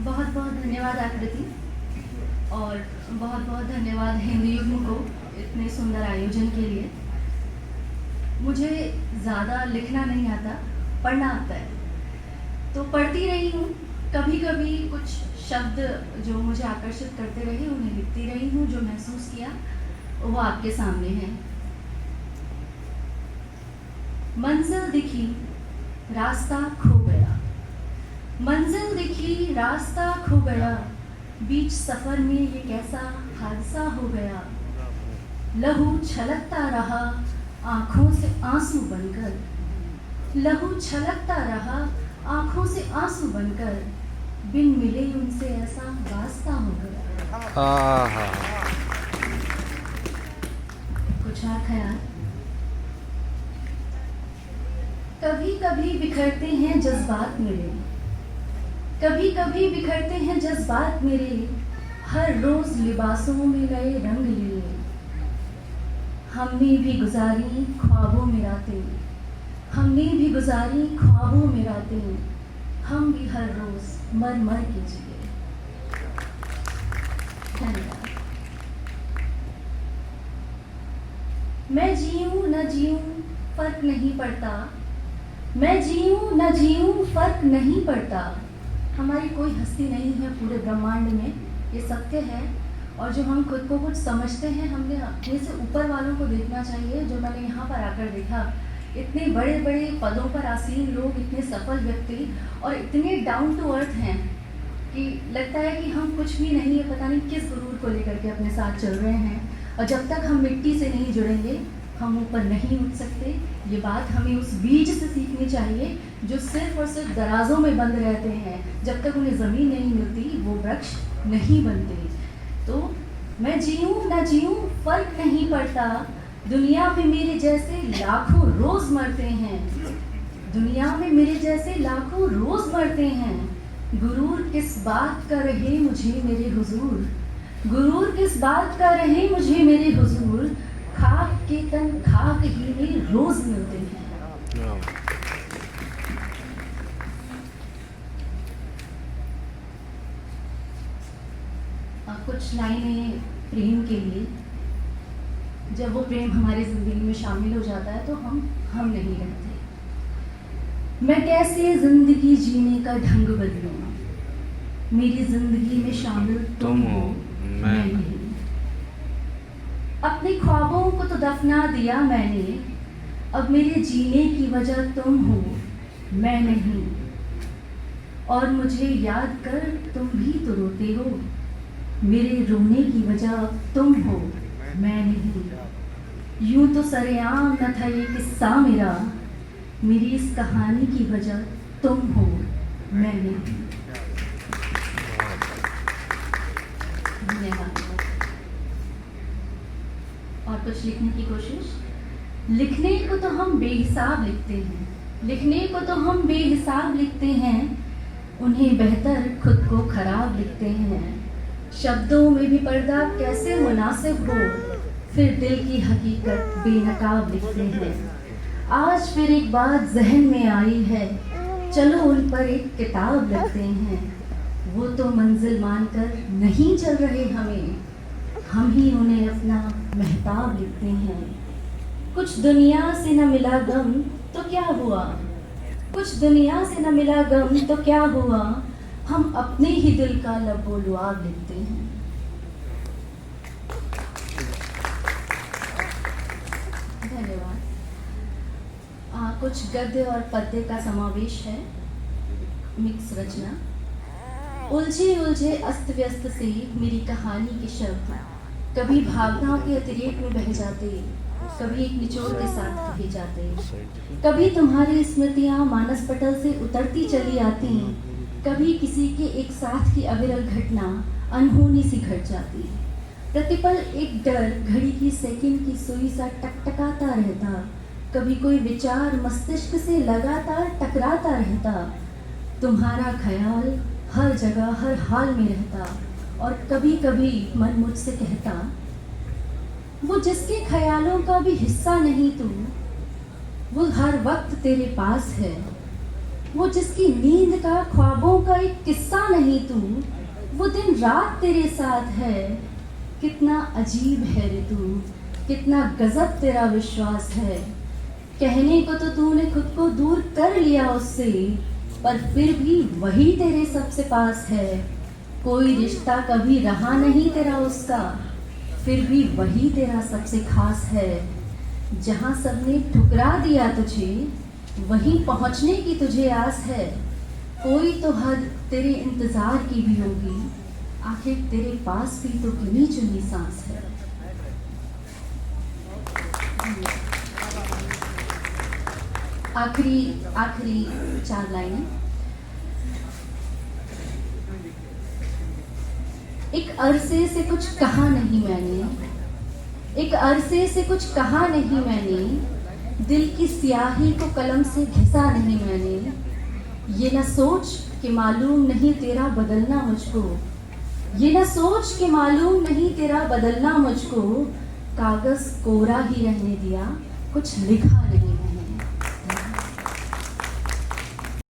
बहुत बहुत धन्यवाद आकृति, और बहुत बहुत धन्यवाद हिंदी युग्म को इतने सुंदर आयोजन के लिए। मुझे ज़्यादा लिखना नहीं आता, पढ़ना आता है, तो पढ़ती रही हूँ। कभी कभी कुछ शब्द जो मुझे आकर्षित करते रहे उन्हें लिखती रही हूँ। जो महसूस किया वो आपके सामने है। मंजिल दिखी, रास्ता खो गया। मंजिल दिखी, रास्ता खो गया। बीच सफर में ये कैसा हादसा हो गया। लहू छलकता रहा आंखों से आंसू बनकर। लहू छलकता रहा आंखों से आंसू बनकर। बिन मिले उनसे ऐसा वास्ता हो गया। कुछ और ख्याल। कभी कभी बिखरते हैं जज्बात मेरे, कभी कभी बिखरते हैं जज्बात मेरे। हर रोज लिबासों में नए रंग लिए। हमने भी गुजारी ख्वाबों में रातें, हमने भी गुजारी ख्वाबों में रातें। हम भी हर रोज मर मर के जिए। धन्यवाद। मैं जीऊं न जीऊं फर्क नहीं पड़ता। मैं जीऊं न जीऊं फर्क नहीं पड़ता। हमारी कोई हस्ती नहीं है पूरे ब्रह्मांड में, ये सत्य है। और जो हम खुद को कुछ समझते हैं, हमने अपने से ऊपर वालों को देखना चाहिए। जो मैंने यहाँ पर आकर देखा, इतने बड़े बड़े पदों पर आसीन लोग, इतने सफल व्यक्ति और इतने डाउन टू अर्थ हैं कि लगता है कि हम कुछ भी नहीं है। पता नहीं किस गुरूर को लेकर के अपने साथ चल रहे हैं। और जब तक हम मिट्टी से नहीं जुड़ेंगे हम ऊपर नहीं उठ सकते। ये बात हमें उस बीज से सीखनी चाहिए जो सिर्फ और सिर्फ दराजों में बंद रहते हैं। जब तक उन्हें ज़मीन नहीं मिलती वो वृक्ष नहीं बनते। तो मैं जीऊं न जीऊं फर्क नहीं पड़ता। दुनिया में मेरे जैसे लाखों रोज मरते हैं। दुनिया में मेरे जैसे लाखों रोज मरते हैं। गुरूर किस बात का रहे मुझे मेरे हुजूर। गुरूर किस बात का रहे मुझे मेरे हुजूर। खाक के तन खाक ही में रोज मिलते हैं। कुछ लाइनें प्रेम के लिए। जब वो प्रेम हमारी जिंदगी में शामिल हो जाता है तो हम नहीं रहते। मैं कैसे जिंदगी जीने का ढंग बदलूं। मेरी जिंदगी में शामिल तुम हो, मैं नहीं। अपने ख्वाबों को तो दफना दिया मैंने। अब मेरे जीने की वजह तुम हो, मैं नहीं। और मुझे याद कर तुम भी तो रोते हो। मेरे रोने की वजह तुम हो, मैं नहीं। यूं तो सरेआम न था ये किस्सा मेरा। मेरी इस कहानी की वजह तुम हो, मैं नहीं। धन्यवाद। और कुछ लिखने की कोशिश। लिखने को तो हम बेहिसाब लिखते हैं। लिखने को तो हम बेहिसाब लिखते हैं। उन्हें बेहतर खुद को खराब लिखते हैं। शब्दों में भी पर्दा कैसे मुनासिब हो। फिर दिल की हकीकत बेनकाब लिखते हैं। आज फिर एक बात जहन में आई है। चलो उन पर एक किताब लिखते हैं। वो तो मंजिल मानकर नहीं चल रहे हमें। हम ही उन्हें अपना महताब लिखते हैं। कुछ दुनिया से न मिला गम तो क्या हुआ। कुछ दुनिया से न मिला गम तो क्या हुआ। हम अपने ही दिल का लबो लुआब लिखते हैं। धन्यवाद। कुछ गद्य और पद्य का समावेश है, मिक्स रचना। उलझे उलझे अस्त व्यस्त से मेरी कहानी के शब्द कभी भावनाओं के अतिरेक में बह जाते, कभी एक निचोड़ के साथ कहे जाते। कभी तुम्हारी स्मृतियां मानस पटल से उतरती चली आती। कभी किसी के एक साथ की अविरल घटना अनहोनी सी घट जाती। प्रतिपल एक डर घड़ी की सेकंड की सुई सा टकटकाता रहता। कभी कोई विचार मस्तिष्क से लगातार टकराता रहता। तुम्हारा ख्याल हर जगह हर हाल में रहता। और कभी कभी मन मुझसे कहता, वो जिसके ख्यालों का भी हिस्सा नहीं तू, वो हर वक्त तेरे पास है। वो जिसकी नींद का ख्वाबों का एक किस्सा नहीं तू, वो दिन रात तेरे साथ है। कितना अजीब है रे तू, कितना गजब तेरा विश्वास है। कहने को तो तूने खुद को दूर कर लिया उससे, पर फिर भी वही तेरे सबसे पास है। कोई रिश्ता कभी रहा नहीं तेरा उसका, फिर भी वही तेरा सबसे खास है। जहाँ सबने ठुकरा दिया तुझे, वहीं पहुँचने की तुझे आस है। कोई तो हद तेरे इंतजार की भी होगी, आखिर तेरे पास भी तो गिनी चुनी सांस है। आखिरी 4 लाइनें। एक अरसे से कुछ कहा नहीं मैंने, एक अरसे से कुछ कहा नहीं मैंने, दिल की स्याही को कलम से घिसा नहीं मैंने। ये न सोच कि मालूम नहीं तेरा बदलना मुझको, ये न सोच कि मालूम नहीं तेरा बदलना मुझको। कागज कोरा ही रहने दिया, कुछ लिखा नहीं